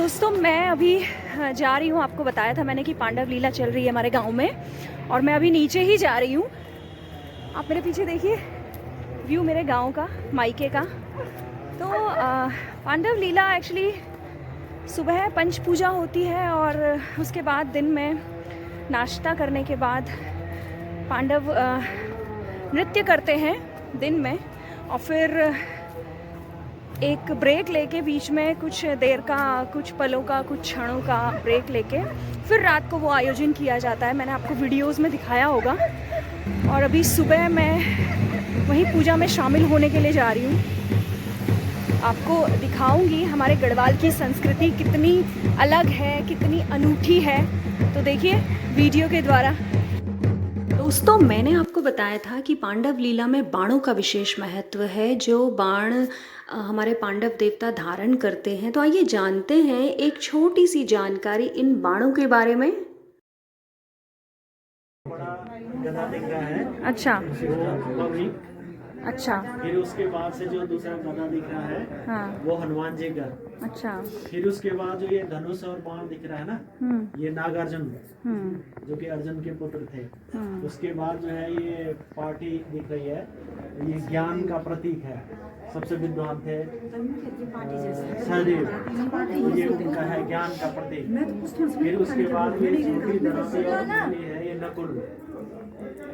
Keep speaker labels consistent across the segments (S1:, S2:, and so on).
S1: दोस्तों मैं अभी जा रही हूँ, आपको बताया था मैंने कि पांडव लीला चल रही है हमारे गांव में, और मैं अभी नीचे ही जा रही हूँ। आप मेरे पीछे देखिए व्यू मेरे गांव का, मायके का। तो पांडव लीला एक्चुअली सुबह पंच पूजा होती है और उसके बाद दिन में नाश्ता करने के बाद पांडव नृत्य करते हैं दिन में, और फिर एक ब्रेक लेके बीच में कुछ देर का, कुछ पलों का, कुछ क्षणों का ब्रेक लेके फिर रात को वो आयोजन किया जाता है। मैंने आपको वीडियोस में दिखाया होगा। और अभी सुबह मैं वहीं पूजा में शामिल होने के लिए जा रही हूँ। आपको दिखाऊंगी हमारे गढ़वाल की संस्कृति कितनी अलग है, कितनी अनूठी है। तो देखिए वीडियो के द्वारा। दोस्तों मैंने आपको बताया था कि पांडव लीला में बाणों का विशेष महत्व है, जो बाण हमारे पांडव देवता धारण करते हैं। तो आइए जानते हैं एक छोटी सी जानकारी इन बाणों के बारे में।
S2: बड़ा गदा दिख रहा है।
S1: अच्छा अच्छा।
S2: फिर उसके बाद से जो दूसरा गदा दिख रहा है,
S1: हाँ,
S2: वो हनुमान जी का।
S1: अच्छा।
S2: फिर उसके बाद जो ये धनुष और बाण दिख रहा है ना, ये नागार्जुन, जो कि अर्जुन के पुत्र थे। उसके बाद जो है ये पार्टी दिख रही है, ये ज्ञान का प्रतीक है। सबसे विद्वान थे सहदेव, ये उनका है ज्ञान का प्रतीक। फिर उसके बाद ये छोटी धनुषी और उंगली है, ये नकुल।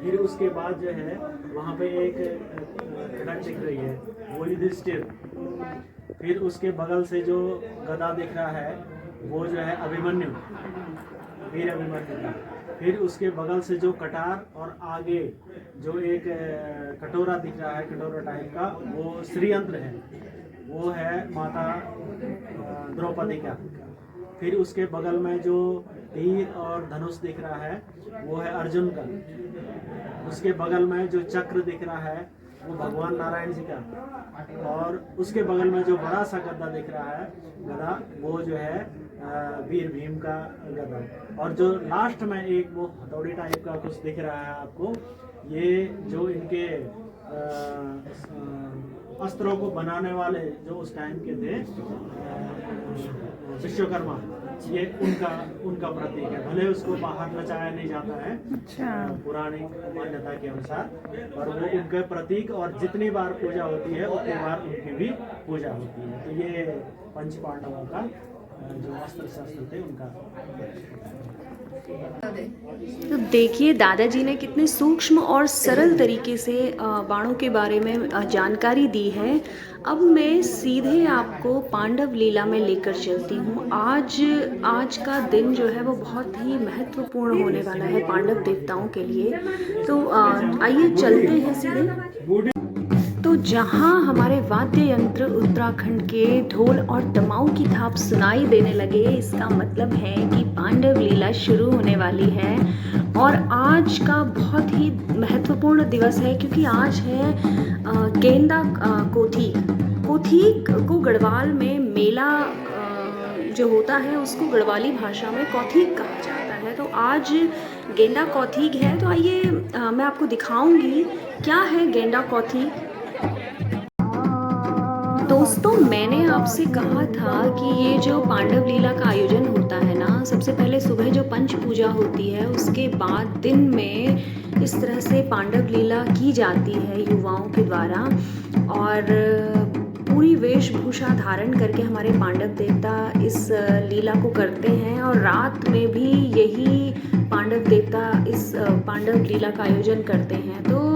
S2: फिर उसके बाद जो है वहाँ पे एक खड़क दिख रही है, वो युधिष्ठिर। फिर उसके बगल से जो गदा दिख रहा है वो जो है अभिमन्यु, वीर अभिमन्यु का। फिर उसके बगल से जो कटार और आगे जो एक कटोरा दिख रहा है, कटोरा टाइप का, वो श्रीयंत्र है, वो है माता द्रौपदी का। फिर उसके बगल में जो तीर और धनुष दिख रहा है वो है अर्जुन का। उसके बगल में जो चक्र दिख रहा है वो भगवान नारायण जी का। और उसके बगल में जो बड़ा सा गदा दिख रहा है, गदा, वो जो है वीर भीम का गदा। और जो लास्ट में एक वो हथौड़ी टाइप का कुछ दिख रहा है आपको, ये जो इनके अस्त्रों को बनाने वाले जो उस टाइम के थे विश्वकर्मा, ये उनका प्रतीक है। भले उसको बाहर नचाया नहीं जाता है,
S1: अच्छा,
S2: पुरानी मान्यता के अनुसार, पर वो उनके प्रतीक, और जितनी बार पूजा होती है उतनी बार उनकी भी पूजा होती है। तो ये पंच पांडवों का जो अस्त्र शस्त्र थे उनका।
S1: तो देखिए दादाजी ने कितने सूक्ष्म और सरल तरीके से बाणों के बारे में जानकारी दी है। अब मैं सीधे आपको पांडव लीला में लेकर चलती हूँ। आज का दिन जो है वो बहुत ही महत्वपूर्ण होने वाला है पांडव देवताओं के लिए। तो आइए चलते हैं सीधे। तो जहाँ हमारे वाद्य यंत्र उत्तराखंड के ढोल और दमाऊ की थाप सुनाई देने लगे, इसका मतलब है कि पांडव लीला शुरू होने वाली है। और आज का बहुत ही महत्वपूर्ण दिवस है, क्योंकि आज है गेंदा कोथीक को गढ़वाल में मेला जो होता है उसको गढ़वाली भाषा में कौथीक कहा जाता है। तो आज गेंदा कौथीक है। तो आइए मैं आपको दिखाऊंगी क्या है गेंदा कौथीक। दोस्तों मैंने आपसे कहा था कि ये जो पांडव लीला का आयोजन होता है ना, सबसे पहले सुबह जो पंच पूजा होती है उसके बाद दिन में इस तरह से पांडव लीला की जाती है युवाओं के द्वारा। और पूरी वेशभूषा धारण करके हमारे पांडव देवता इस लीला को करते हैं, और रात में भी यही पांडव देवता इस पांडव लीला का आयोजन करते हैं। तो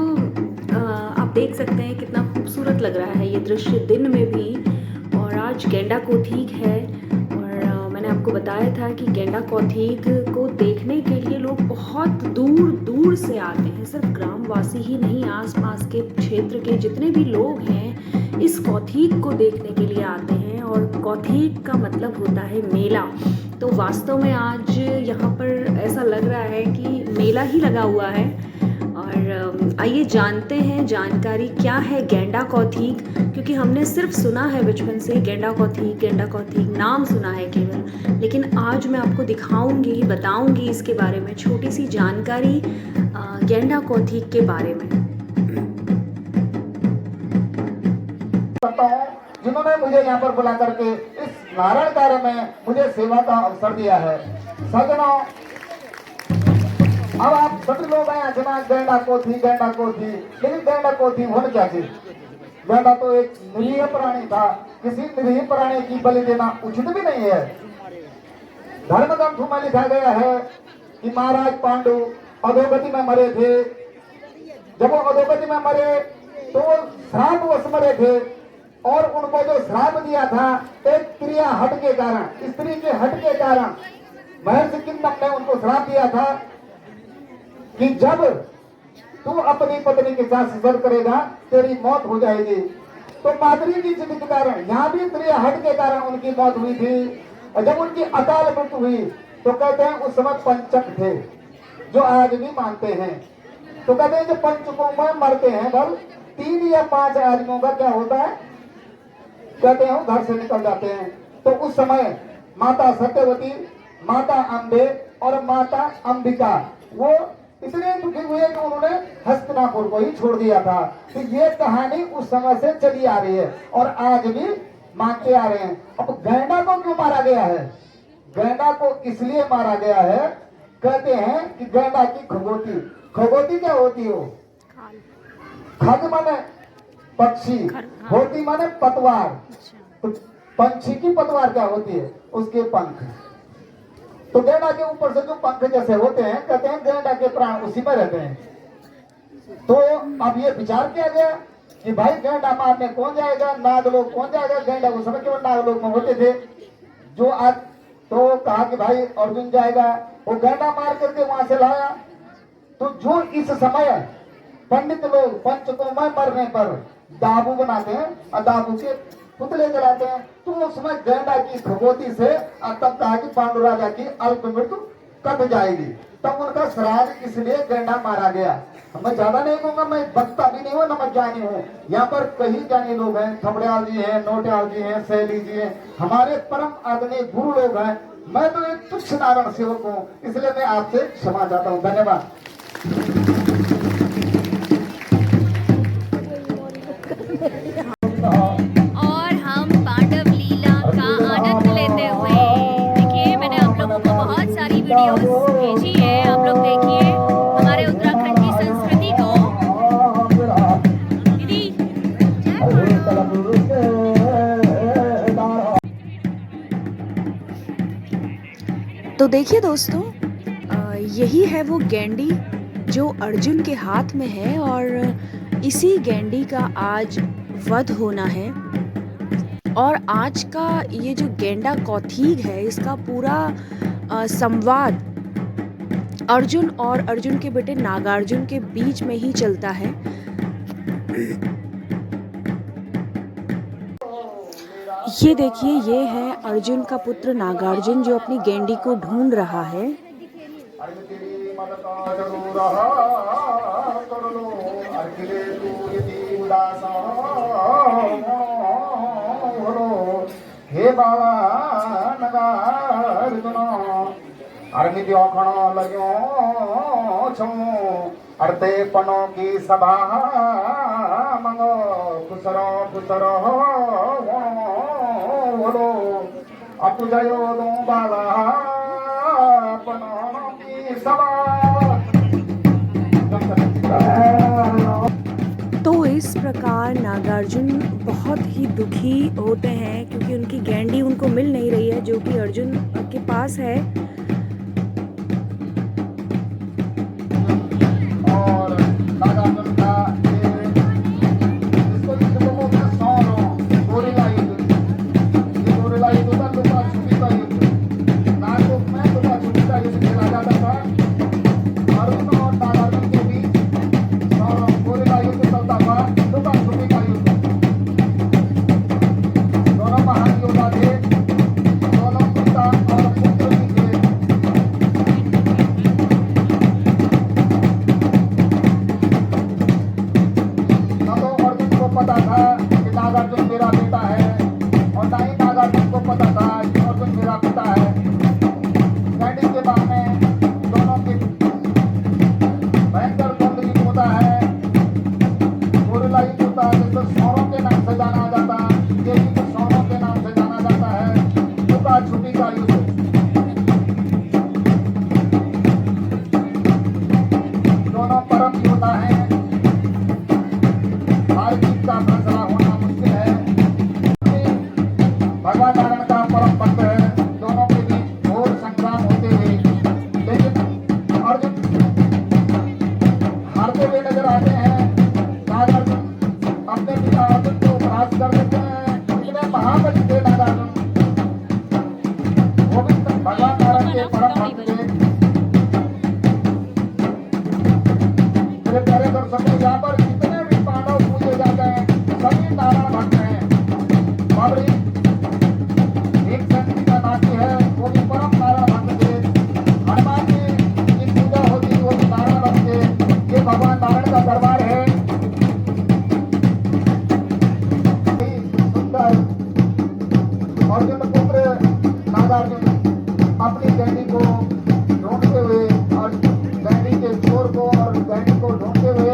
S1: आप देख सकते हैं कितना खूबसूरत लग रहा है ये दृश्य दिन में भी। और आज गेंदा कौथीक है, और मैंने आपको बताया था कि गेंदा कौथीक को देखने के लिए लोग बहुत दूर दूर से आते हैं। सिर्फ ग्रामवासी ही नहीं, आसपास के क्षेत्र के जितने भी लोग हैं इस कौथीक को देखने के लिए आते हैं। और कौथीक का मतलब होता है मेला। तो वास्तव में आज यहाँ पर ऐसा लग रहा है कि मेला ही लगा हुआ है। और आइए जानते हैं जानकारी क्या है गेंदा कौथीक, क्योंकि हमने सिर्फ सुना है बचपन से गेंदा कौथीक नाम सुना है केवल। लेकिन आज मैं आपको दिखाऊंगी, बताऊंगी इसके बारे में छोटी सी जानकारी गेंदा कौथीक के बारे में।
S3: जिन्होंने मुझे यहाँ पर बुला करके इस नारायण कार्य में मुझे सेवा का अवसर दिया है। सज्जनों, अब आप सभी लोग आए जमा गैंडा को थी, लेकिन गैंडा को थी होने क्या चीज? गैंडा तो एक निरीह प्राणी था, किसी निरीह प्राणी की बलि देना उचित भी नहीं है। धर्म ग्रंथों में लिखा गया है कि महाराज पांडु अधोगति में मरे थे। जब वो अधोगति में मरे तो वो श्रापवश मरे थे, और उनको जो श्राप दिया था एक क्रिया हट के कारण, स्त्री के हट के कारण महर्षि किंदम ने उनको श्राप दिया था कि जब तू अपनी पत्नी के साथ सफर करेगा तेरी मौत हो जाएगी। तो माधुरी की जिद के कारण, यहाँ भी क्रिया हट के कारण उनकी मौत हुई थी। और जब उनकी अकाल मृत्यु हुई तो कहते हैं उस समय पंचक थे, जो आज भी मानते हैं। तो कहते हैं जो पंचकों में मरते हैं बल 3 या 5 आदमियों का क्या होता है, कहते हैं घर से निकल जाते हैं। तो उस समय माता सत्यवती, माता अम्बे और माता अंबिका वो इतने दुखी हुए कि उन्होंने हस्तिनापुर को ही छोड़ दिया था। तो ये कहानी उस समय से चली आ रही है और आज भी मानते आ रहे हैं। अब गैंडा को क्यों मारा गया है? गैंडा को इसलिए मारा गया है, कहते हैं कि गैंडा की खगोती, खगोती क्या होती हो? खग माने पक्षी, होती माने पतवार। तो पंछी की पतवार क्या होती है? उसके पंख। तो गैंडा के ऊपर से जो पंख जैसे होते हैं, कहते हैं गैंडा के प्राण उसी में रहते हैं। तो अब ये विचार किया गया कि भाई गैंडा मारने कौन जाएगा, नागलोक कौन जाएगा? गैंडा उस समय केवल नागलोक में होते थे। जो आज तो कहा कि भाई अर्जुन जाएगा, वो गैंडा मार करके वहां से लाया। तो जो इस समय पंडित लोग पंचकों में मरने पर दाबू बनाते हैं और दाबू के पुतले जलाते हैं, तो उस समय गैंडा की खगोती से तब कहा कि पांडु राजा की अल्प मृत्यु कट जाएगी। तब उनका श्राद्ध इसलिए गैंडा मारा गया। मैं ज्यादा नहीं कहूंगा, मैं वक्ता भी नहीं हूँ न मैं ज्ञानी हूँ। यहाँ पर कई ज्ञानी लोग हैं, थपड़ियाल जी हैं, नोटियाल जी हैं, सैली जी हैं, हमारे परम आदरणीय गुरु लोग हैं। मैं तो एक तुच्छ नारायण सेवक हूँ, इसलिए मैं आपसे क्षमा चाहता हूँ। धन्यवाद।
S4: और हम पांडव लीला का आनंद लेते हुए, देखिए मैंने आप लोगों को बहुत सारी वीडियोस भेजी है, आप लोग देखिए हमारे उत्तराखंड की संस्कृति को। दीदी
S1: तो देखिए दोस्तों, यही है वो गेंडी जो अर्जुन के हाथ में है, और इसी गेंडी का आज वध होना है। और आज का ये जो गेंडा कौथीग है, इसका पूरा संवाद अर्जुन और अर्जुन के बेटे नागार्जुन के बीच में ही चलता है। ये देखिए, ये है अर्जुन का पुत्र नागार्जुन जो अपनी गेंडी को ढूंढ रहा है।
S3: हे बाबा नागार्जुन अर्मित लग्यो छो अर्ते पनो की सभा मंगो खुसरो खुसरो बोलो अपुजयो दो बाला पनो की सभा।
S1: तो इस प्रकार नागार्जुन बहुत ही दुखी होते हैं क्योंकि उनकी गेंडी उनको मिल नहीं रही है, जो कि अर्जुन के पास है।
S3: और नागार्जुन का इसको लोगों का सोनो गोरिल्ला युद्ध, ये गोरिल्ला युद्ध था, लुका छुपी का युद्ध। नागलोक में लुका छुपी का युद्ध खेला जाता था। अर्जुन और नागार्जुन के बीच गोरिल्ला युद्ध चलता था, लुका छुपी का युद्ध। दोनों महान योद्धा थे, दोनों पिता और पुत्र भी थे। नागार्जुन अपनी गैंडी को ढूंढते हुए और गैंडी के चोर को और गैंडी को ढूंढते हुए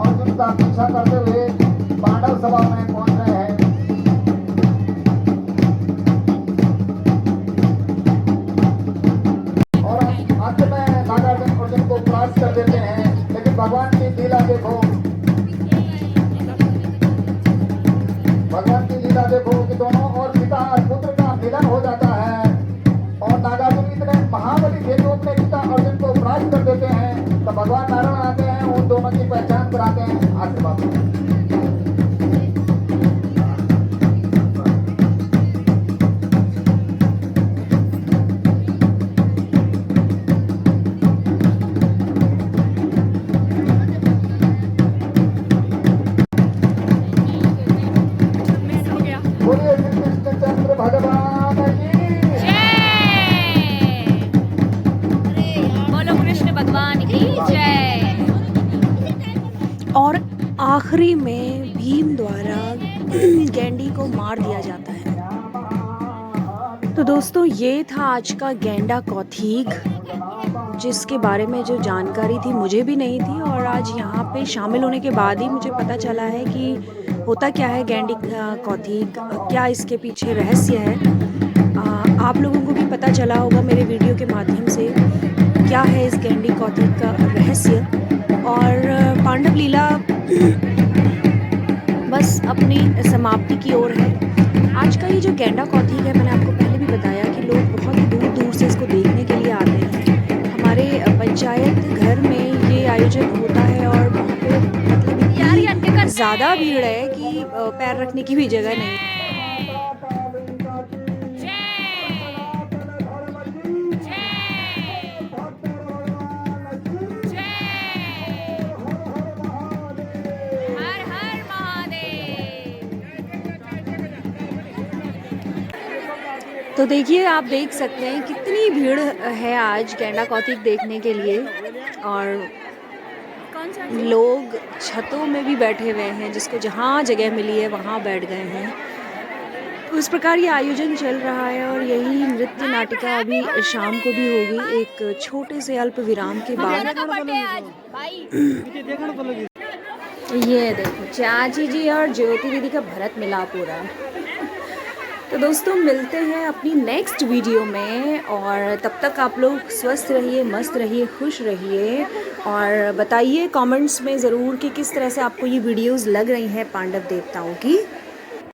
S3: अर्जुन का पीछा करते हुए पांडव सभा में पहुंच रहे हैं। और अंत में नागार्जुन अर्जुन को परास्त कर देते हैं। लेकिन भगवान की लीला देखो, भगवान की लीला देखो कि दोनों और पिता और पुत्र का मिलन हो जाता है और नागार्जुन इतने महाबली थे जो अपने पिता अर्जुन को परास्त कर देते हैं। तो भगवान नारायण आते हैं, उन दोनों की पहचान कराते हैं आशीर्वाद। बोलिए श्री कृष्णचंद्र भगवान की
S4: जय। बोलो कृष्ण भगवान की जय।
S1: और आखिरी में भीम द्वारा गैंडी को मार दिया जाता है। तो दोस्तों ये था आज का गैंडा कौथिग, जिसके बारे में जो जानकारी थी मुझे भी नहीं थी और आज यहाँ पे शामिल होने के बाद ही मुझे पता चला है कि होता क्या है गैंडी कौथिग, क्या इसके पीछे रहस्य है। आप लोगों को भी पता चला होगा मेरे वीडियो के माध्यम से क्या है इस गैंडी कौथिग का रहस्य। और पांडव लीला बस अपनी समाप्ति की ओर है। आज का ये जो गैंडा कौथिग है, मैंने आपको पहले भी बताया कि लोग बहुत दूर दूर से इसको देखने के लिए आते हैं। हमारे पंचायत घर में ये आयोजन होता है और वहाँ पे मतलब इतनी ज़्यादा भीड़ है कि पैर रखने की भी जगह नहीं।
S4: हर हर महादेव।
S1: तो देखिए, आप देख सकते हैं कितनी भीड़ है आज गैंडा कौथिग देखने के लिए। और लोग छतों में भी बैठे हुए हैं, जिसको जहाँ जगह मिली है वहाँ बैठ गए हैं। तो इस प्रकार ये आयोजन चल रहा है और यही नृत्य नाटिका अभी शाम को भी होगी, एक छोटे से अल्प विराम के बाद। ये देखो चाची जी और ज्योति दीदी का भरत मिलाप हो रहा है। तो दोस्तों मिलते हैं अपनी नेक्स्ट वीडियो में, और तब तक आप लोग स्वस्थ रहिए, मस्त रहिए, खुश रहिए। और बताइए कमेंट्स में ज़रूर कि किस तरह से आपको ये वीडियोस लग रही हैं पांडव देवताओं की।